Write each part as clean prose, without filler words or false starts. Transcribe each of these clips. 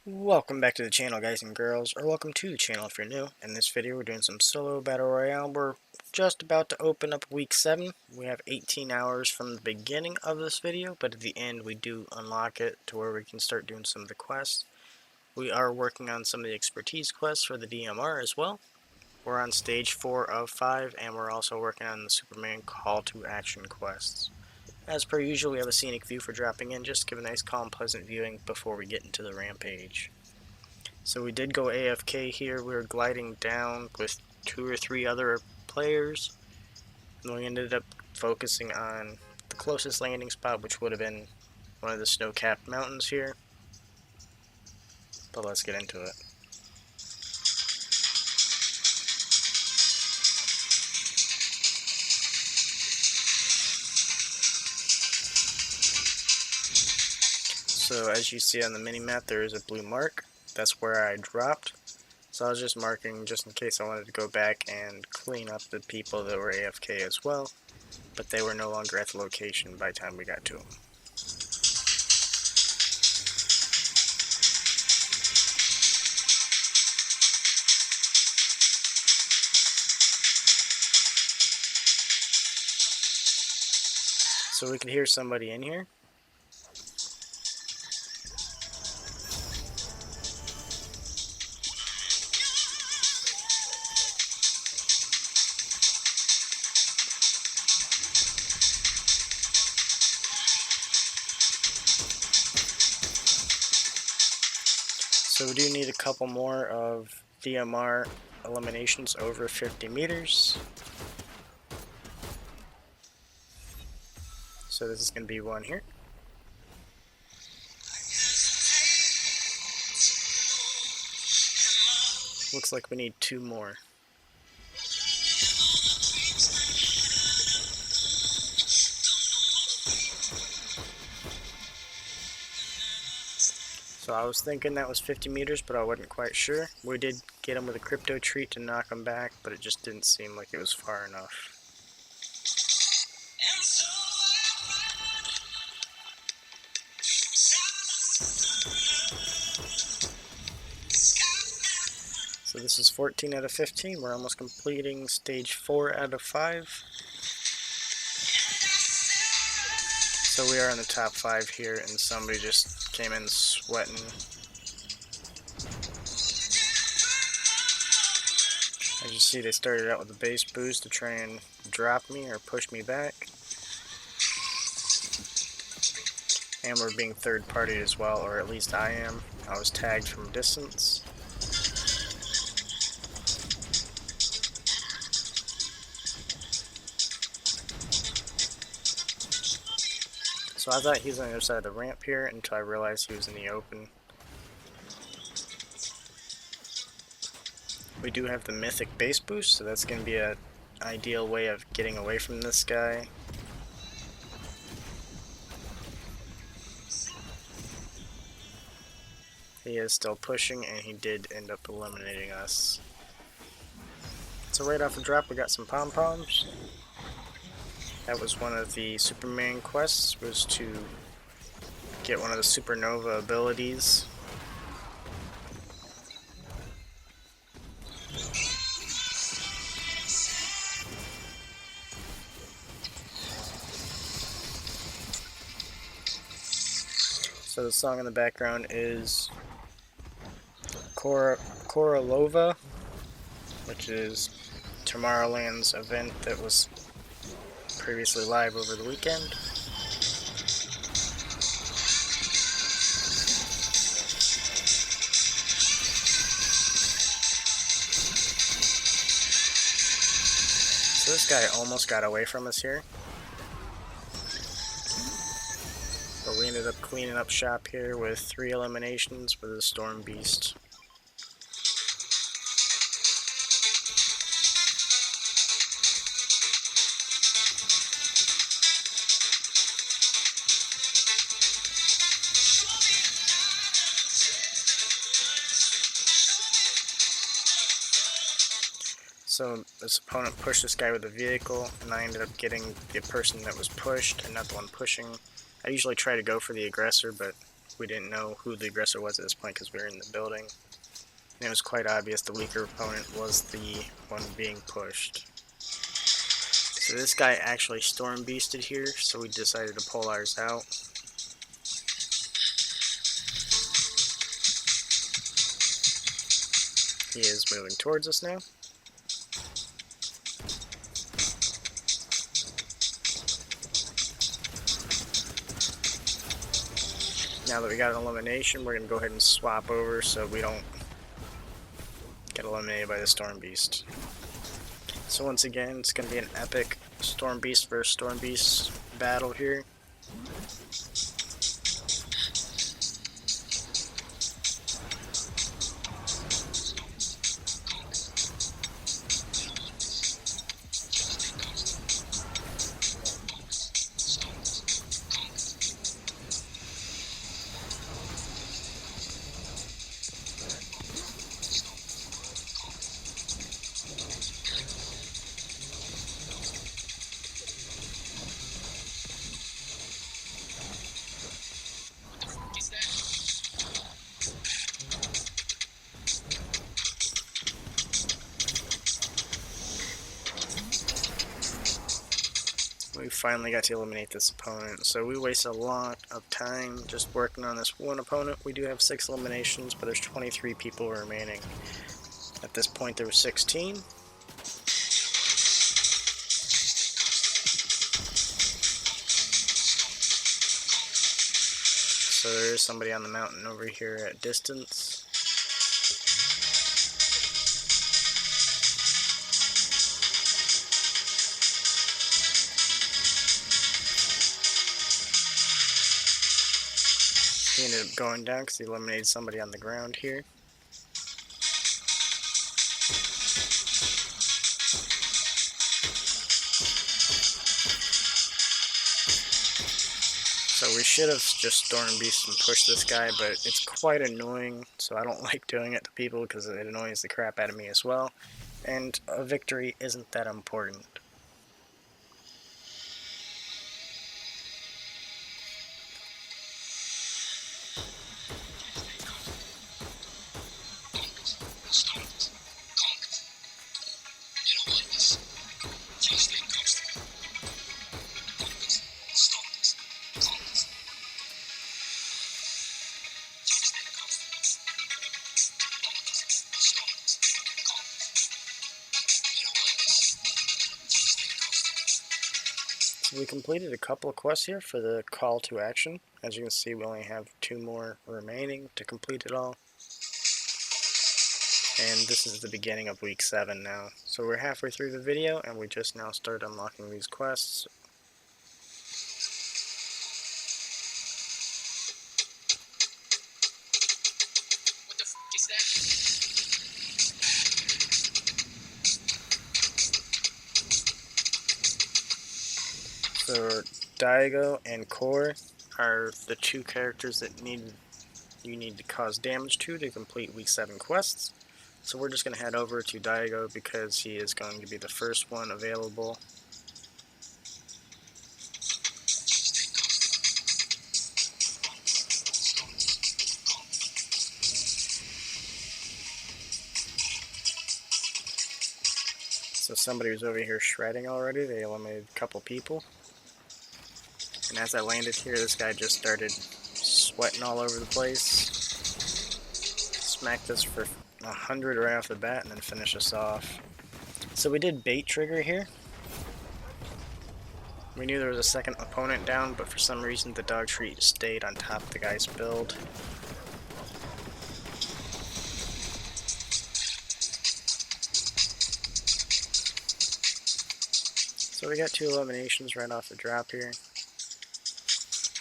Welcome back to the channel, guys and girls, or welcome to the channel if you're new. In this video we're doing some solo battle royale. We're just about to open up week 7. We have 18 hours from the beginning of this video, but at the end we do unlock it to where we can start doing some of the quests. We are working on some of the expertise quests for the DMR as well. We're on stage 4 of 5, and we're also working on the Superman call to action quests. As per usual, we have a scenic view for dropping in, just to give a nice calm pleasant viewing before we get into the rampage. So we did go AFK here. We were gliding down with 2 or 3 other players, and we ended up focusing on the closest landing spot, which would have been one of the snow-capped mountains here. But let's get into it. So as you see on the mini-map, there is a blue mark. That's where I dropped. So I was just marking just in case I wanted to go back and clean up the people that were AFK as well. But they were no longer at the location by the time we got to them. So we could hear somebody in here. So we do need a couple more of DMR eliminations over 50 meters. So this is going to be one here. Looks like we need 2 more. So I was thinking that was 50 meters, but I wasn't quite sure. We did get him with a crypto treat to knock him back, but it just didn't seem like it was far enough. So this is 14 out of 15. We're almost completing stage 4 out of 5. So we are in the top 5 here, and somebody just came in sweating. As you see, they started out with a base boost to try and drop me or push me back. And we're being third-partied as well, or at least I am. I was tagged from distance. So I thought he was on the other side of the ramp here until I realized he was in the open. We do have the mythic base boost, so that's going to be an ideal way of getting away from this guy. He is still pushing, and he did end up eliminating us. So right off the drop, we got some pom-poms. That was one of the Superman quests, was to get one of the supernova abilities. So the song in the background is Korolova, which is Tomorrowland's event that was previously live over the weekend. So this guy almost got away from us here, but we ended up cleaning up shop here with 3 eliminations with a Storm Beast. So this opponent pushed this guy with a vehicle, and I ended up getting the person that was pushed and not the one pushing. I usually try to go for the aggressor, but we didn't know who the aggressor was at this point because we were in the building. And it was quite obvious the weaker opponent was the one being pushed. So this guy actually storm beasted here, so we decided to pull ours out. He is moving towards us now. Now that we got an elimination, we're going to go ahead and swap over so we don't get eliminated by the Storm Beast. So once again, it's going to be an epic Storm Beast versus Storm Beast battle here. We finally got to eliminate this opponent, so we wasted a lot of time just working on this one opponent. We do have 6 eliminations, but there's 23 people remaining. At this point there were 16. So there is somebody on the mountain over here at distance. He ended up going down because he eliminated somebody on the ground here. So we should have just Storm Beast and pushed this guy, but it's quite annoying, so I don't like doing it to people because it annoys the crap out of me as well. And a victory isn't that important. So we completed a couple of quests here for the call to action. As you can see, we only have 2 more remaining to complete it all. And this is the beginning of week 7 now. So we're halfway through the video and we just now started unlocking these quests. What the f is that? So Daigo and Core are the 2 characters that you need to cause damage to complete week 7 quests. So we're just going to head over to Daigo because he is going to be the first one available. So somebody was over here shredding already. They eliminated a couple people. And as I landed here, this guy just started sweating all over the place. Smacked us for 100 right off the bat and then finished us off. So we did bait trigger here. We knew there was a second opponent down, but for some reason the dog treat stayed on top of the guy's build. So we got 2 eliminations right off the drop here.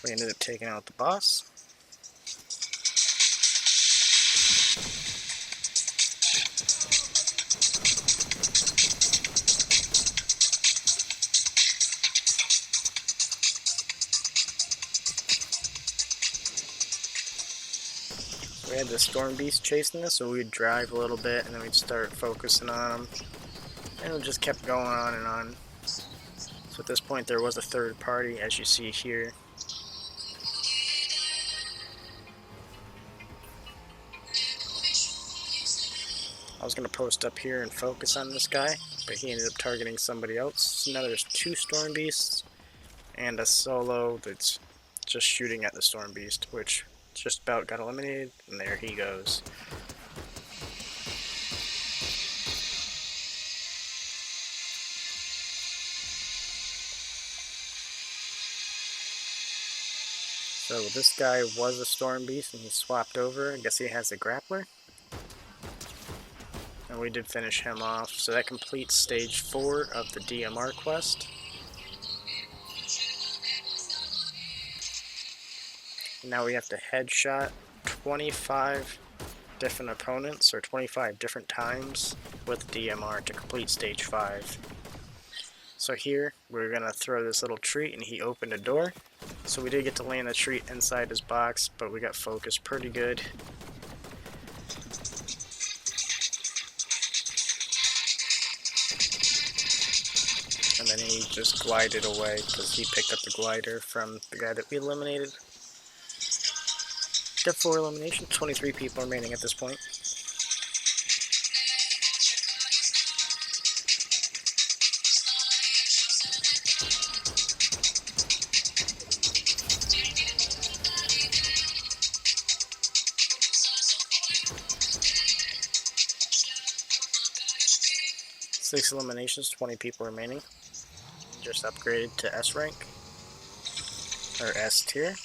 We ended up taking out the boss. We had the Storm Beast chasing us, so we'd drive a little bit and then we'd start focusing on him. And it just kept going on and on. So at this point there was a third party, as you see here. I was going to post up here and focus on this guy, but he ended up targeting somebody else. So now there's 2 Storm Beasts and a solo that's just shooting at the Storm Beast, which just about got eliminated, and there he goes. So this guy was a Storm Beast and he swapped over. I guess he has a grappler. And we did finish him off. So that completes stage 4 of the DMR quest. Now we have to headshot 25 different opponents, or 25 different times with DMR to complete stage 5. So here, we're going to throw this little treat, and he opened a door. So we did get to land the treat inside his box, but we got focused pretty good. And then he just glided away because he picked up the glider from the guy that we eliminated. Step 4 elimination, 23 people remaining at this point. Six eliminations, 20 people remaining. Just upgraded to S rank, or S tier.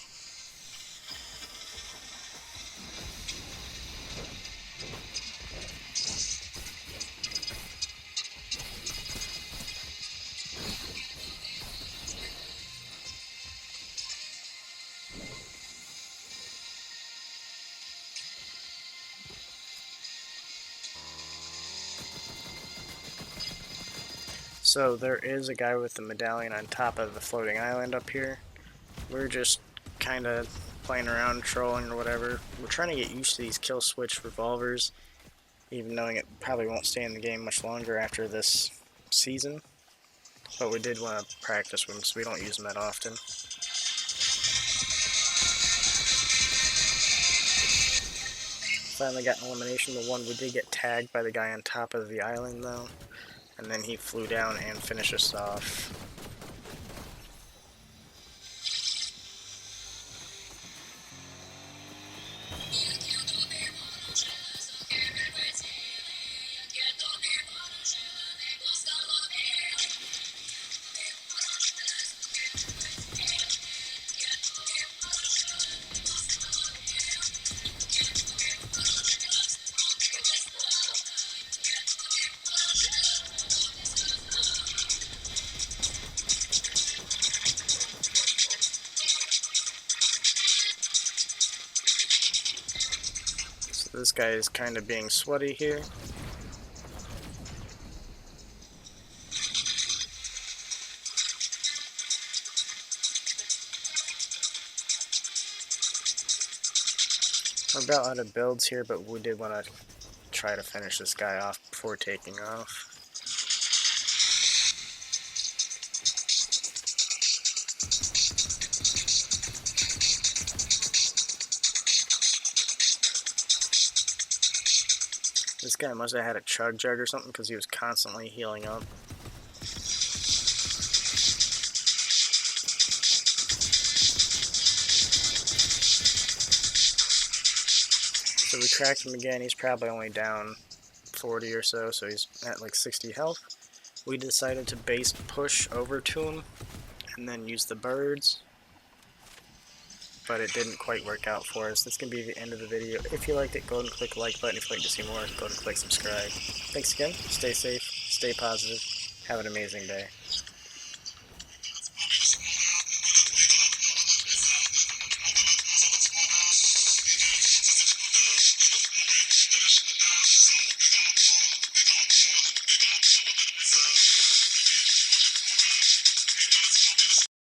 So there is a guy with the medallion on top of the floating island up here. We're just kind of playing around, trolling or whatever. We're trying to get used to these kill switch revolvers, even knowing it probably won't stay in the game much longer after this season. But we did want to practice them, so we don't use them that often. Finally got an elimination. The one we did get tagged by the guy on top of the island though. And then he flew down and finished us off. So this guy is kind of being sweaty here. We're about out of builds here, but we did want to try to finish this guy off before taking off. This guy must have had a chug jug or something because he was constantly healing up. So we cracked him again. He's probably only down 40 or so, so he's at like 60 health. We decided to base push over to him and then use the birds, but it didn't quite work out for us. That's going to be the end of the video. If you liked it, go ahead and click the like button. If you'd like to see more, go ahead and click subscribe. Thanks again. Stay safe, stay positive, have an amazing day.